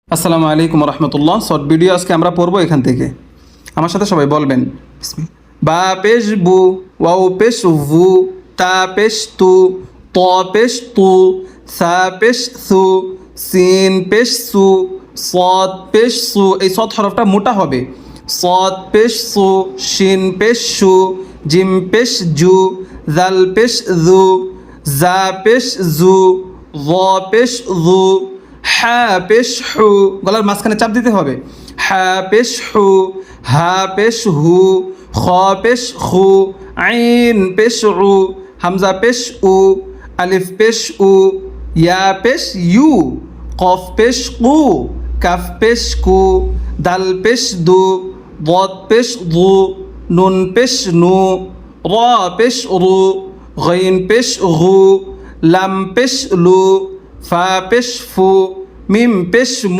আসসালামু আলাইকুম রহমতুল্লাহ। Short video আজকে আমরা পড়বো এখান থেকে। আমার সাথে সবাই বলবেন বা পেশ বু, ওয়াও পেশ ভু, তা পেশ তু, ত পেশ তু, সা পেশ সু, সিন পেশ সু, সদ পেশ সু। এই সদ হরফটা মোটা হবে। সদ পেশ সু, শিন পেশ সু, জিম পেশ জু, জাল পেশ জু, জা পেশ জু, জ পেশ জু, হা পেশ হু। গলার মাঝখানে চাপ দিতে হবে। হা পেশ হু, হা পেশ হু, খ পেশ খু, আইন পেশ উ, হামজা পেশ উ, আলিফ পেশ উ, ইয়া পেশ ইউ, কফ পেশ কু, কাফ পেশ কু, দাল পেশ দু, ضاد পেশ দু, নুন পেশ নু, র পেশ রু, غين পেশ ঘু, লাম পেশ লু, ফা পেশ ফু, মিম পেশ মু।